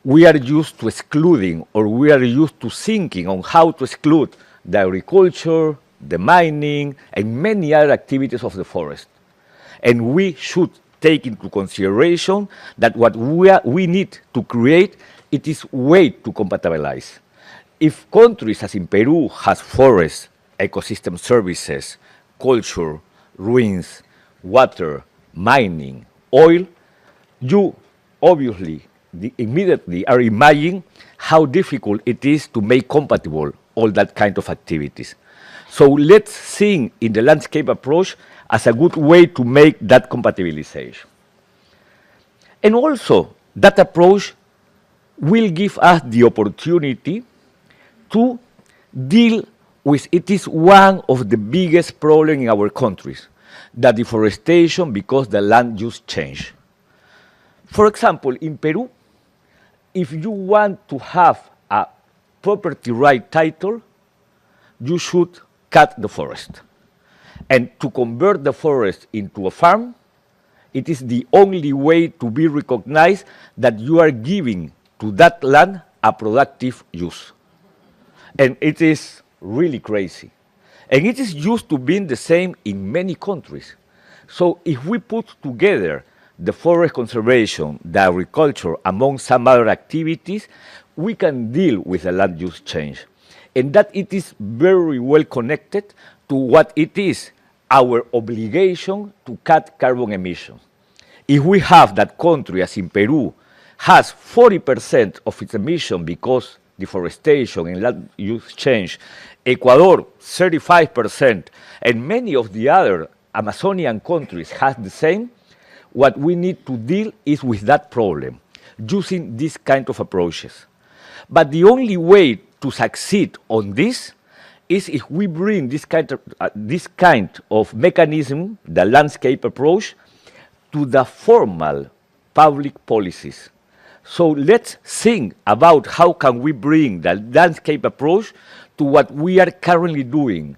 we are used to excluding, or we are used to thinking on how to exclude the agriculture, the mining, and many other activities of the forest. And we should take into consideration that what we need to create, it is way to compatibilize. If countries as in Peru has forests, ecosystem services, culture, ruins, water, mining, oil, you obviously immediately are imagining how difficult it is to make compatible all that kind of activities. So let's think in the landscape approach as a good way to make that compatibilization. And also, that approach will give us the opportunity to deal with, it is one of the biggest problems in our countries, the deforestation because the land use change. For example, in Peru, if you want to have a property right title, you should cut the forest. And to convert the forest into a farm, it is the only way to be recognized that you are giving to that land a productive use. And it is really crazy. And it is used to being the same in many countries. So if we put together the forest conservation, the agriculture, among some other activities, we can deal with the land use change. And that it is very well connected to what it is our obligation to cut carbon emissions. If we have that country, as in Peru, has 40% of its emission because deforestation and land use change, Ecuador 35%, and many of the other Amazonian countries have the same, what we need to deal is with that problem, using these kind of approaches. But the only way to succeed on this is if we bring this kind of mechanism, the landscape approach, to the formal public policies. So let's think about how can we bring the landscape approach to what we are currently doing,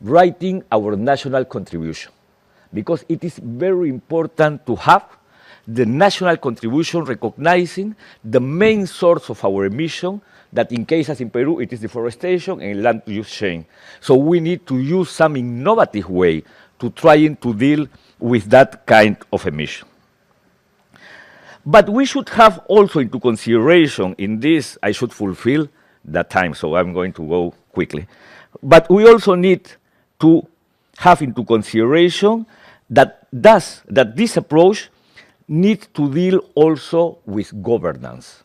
writing our national contribution. Because it is very important to have the national contribution recognizing the main source of our emission, that in cases in Peru, it is deforestation and land use change. So we need to use some innovative way to trying to deal with that kind of emission. But we should have also into consideration in this, I should fulfill the time, so I'm going to go quickly. But we also need to have into consideration that this approach needs to deal also with governance.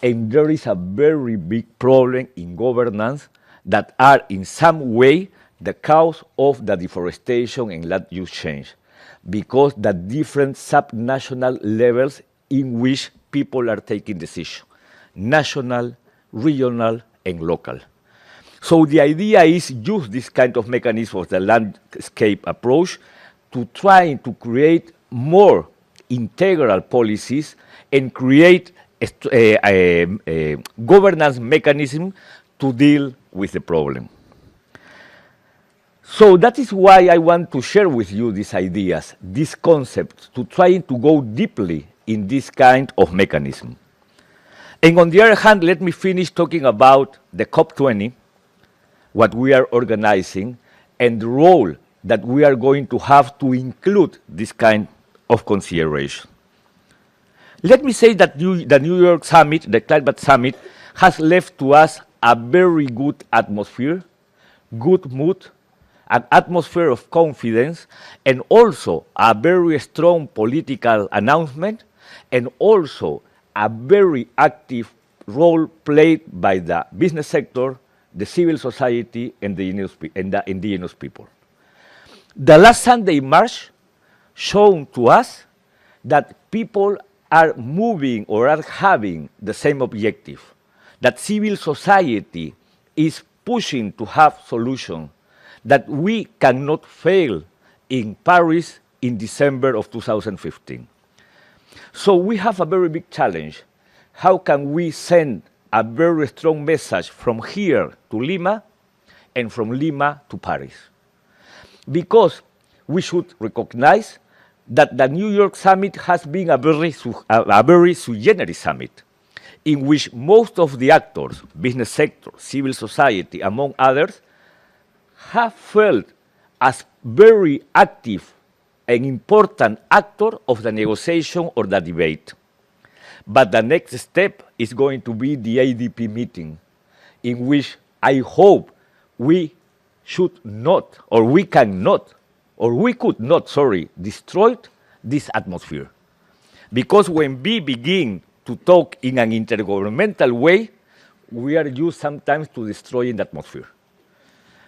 And there is a very big problem in governance that are in some way the cause of the deforestation and land use change, because the different subnational levels in which people are taking decisions, national, regional, and local. So the idea is use this kind of mechanism of the landscape approach to try to create more integral policies and create a governance mechanism to deal with the problem. So that is why I want to share with you these ideas, these concepts, to try to go deeply in this kind of mechanism. And on the other hand, let me finish talking about the COP20, what we are organizing, and the role that we are going to have to include this kind of consideration. Let me say that the New York Summit, the Climate Summit, has left to us a very good atmosphere, good mood, an atmosphere of confidence, and also a very strong political announcement, and also a very active role played by the business sector, the civil society, and the indigenous people. The last Sunday March showed to us that people are moving or are having the same objective, that civil society is pushing to have solutions, that we cannot fail in Paris in December of 2015. So we have a very big challenge. How can we send a very strong message from here to Lima and from Lima to Paris? Because we should recognize that the New York Summit has been a very sui generis summit, in which most of the actors, business sector, civil society, among others, have felt as very active and important actor of the negotiation or the debate. But the next step is going to be the ADP meeting, in which I hope we should not, or we cannot, or we could not, destroy this atmosphere. Because when we begin to talk in an intergovernmental way, we are used sometimes to destroying the atmosphere.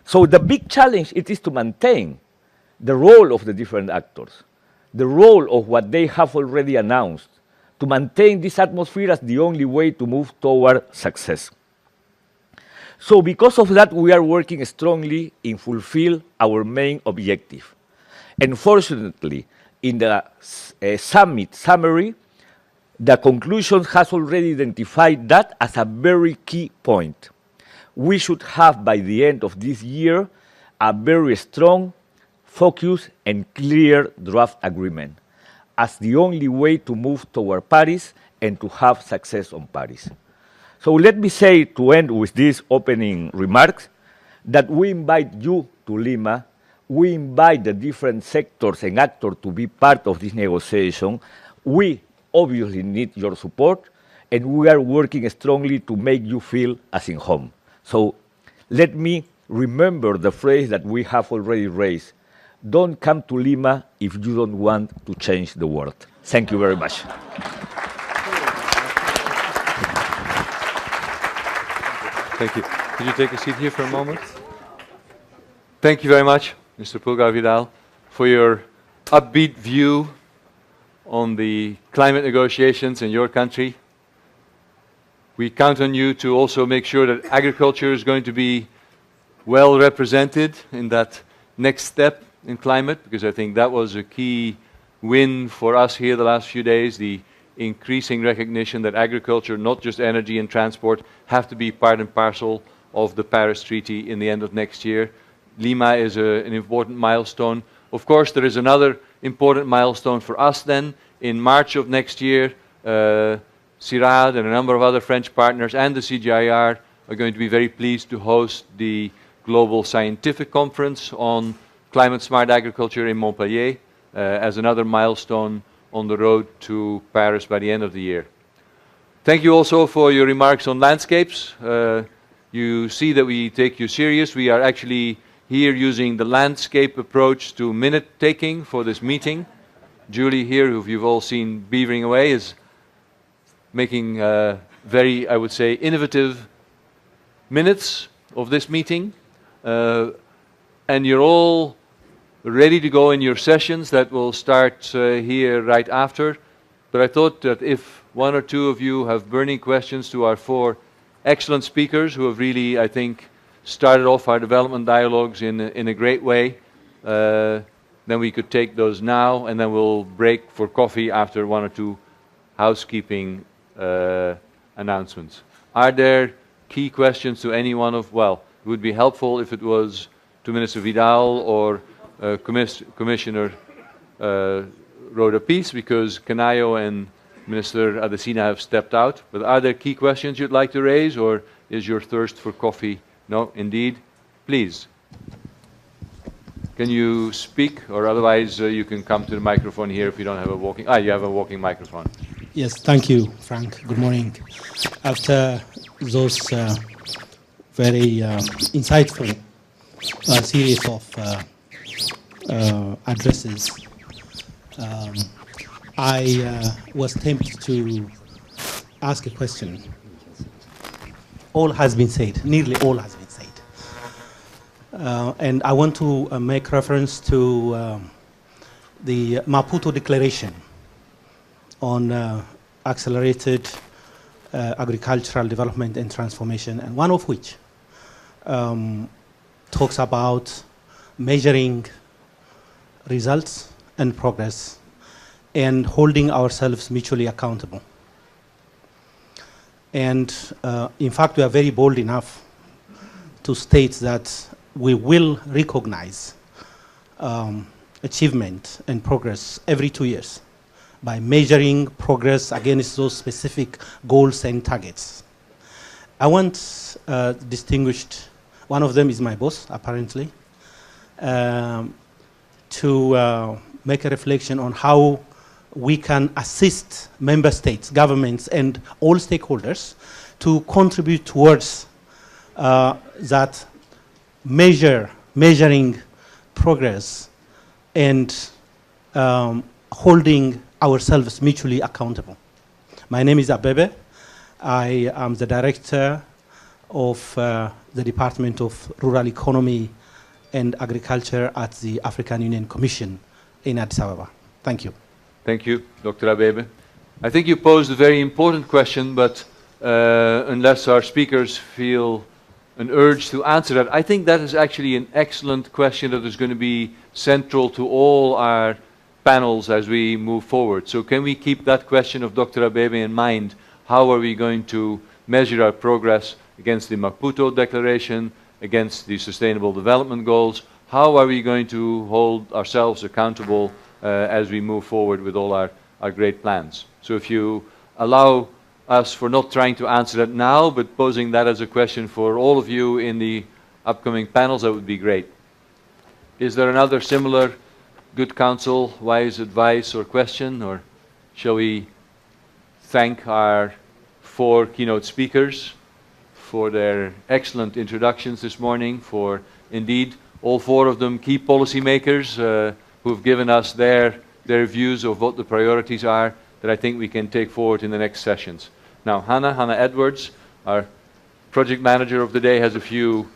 So the big challenge it is to maintain the role of the different actors, the role of what they have already announced, to maintain this atmosphere as the only way to move toward success. So because of that, we are working strongly in fulfill our main objective. Unfortunately, in the summit summary, the conclusion has already identified that as a very key point. We should have, by the end of this year, a very strong, focused, and clear draft agreement as the only way to move toward Paris and to have success on Paris. So let me say, to end with these opening remarks, that we invite you to Lima. We invite the different sectors and actors to be part of this negotiation. We obviously need your support, and we are working strongly to make you feel as in home. So let me remember the phrase that we have already raised. Don't come to Lima if you don't want to change the world. Thank you very much. Thank you. Could you take a seat here for a moment? Thank you very much, Mr. Pulgar Vidal, for your upbeat view on the climate negotiations in your country. We count on you to also make sure that agriculture is going to be well represented in that next step in climate, because I think that was a key win for us here the last few days, the increasing recognition that agriculture, not just energy and transport, have to be part and parcel of the Paris Treaty in the end of next year. Lima is an important milestone. Of course, there is another important milestone for us then. In March of next year, CIRAD and a number of other French partners and the CGIAR are going to be very pleased to host the Global Scientific Conference on Climate Smart Agriculture in Montpellier. as another milestone on the road to Paris by the end of the year. Thank you also for your remarks on landscapes. You see that we take you serious. We are actually here using the landscape approach to minute taking for this meeting. Julie here, who you've all seen beavering away, is making very, I would say, innovative minutes of this meeting. And you're all ready to go in your sessions that will start here right after. But I thought that if one or two of you have burning questions to our four excellent speakers who have really, I think, started off our development dialogues in a great way, then we could take those now, and then we'll break for coffee after one or two housekeeping announcements. Are there key questions to any one of, well, it would be helpful if it was to Minister Vidal or Commissioner Rhoda Peace, because Canayo and Minister Adesina have stepped out. But are there key questions you'd like to raise, or is your thirst for coffee? No, indeed. Please. Can you speak, or otherwise you can come to the microphone here if you don't have a walking... you have a walking microphone. Yes, thank you, Frank. Good morning. After those very insightful series of addresses, I was tempted to ask a question. All has been said, nearly all has been said. And I want to make reference to the Maputo Declaration on accelerated agricultural development and transformation, and one of which talks about measuring results and progress and holding ourselves mutually accountable. And in fact, we are very bold enough to state that we will recognize achievement and progress every 2 years by measuring progress against those specific goals and targets. I want distinguished, one of them is my boss, apparently, to make a reflection on how we can assist member states, governments, and all stakeholders to contribute towards that measuring progress and holding ourselves mutually accountable. My name is Abebe. I am the director of the Department of Rural Economy and Agriculture at the African Union Commission in Addis Ababa. Thank you. Thank you, Dr. Abebe. I think you posed a very important question, but unless our speakers feel an urge to answer that, I think that is actually an excellent question that is going to be central to all our panels as we move forward. So can we keep that question of Dr. Abebe in mind? How are we going to measure our progress against the Maputo Declaration, against the Sustainable Development Goals? How are we going to hold ourselves accountable as we move forward with all our great plans? So if you allow us for not trying to answer that now, but posing that as a question for all of you in the upcoming panels, that would be great. Is there another similar good counsel, wise advice or question, or shall we thank our four keynote speakers for their excellent introductions this morning, for indeed all four of them key policymakers who have given us their views of what the priorities are that I think we can take forward in the next sessions. Now, Hannah Edwards, our project manager of the day, has a few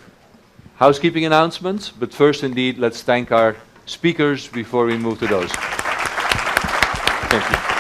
housekeeping announcements, but first indeed, let's thank our speakers before we move to those. Thank you.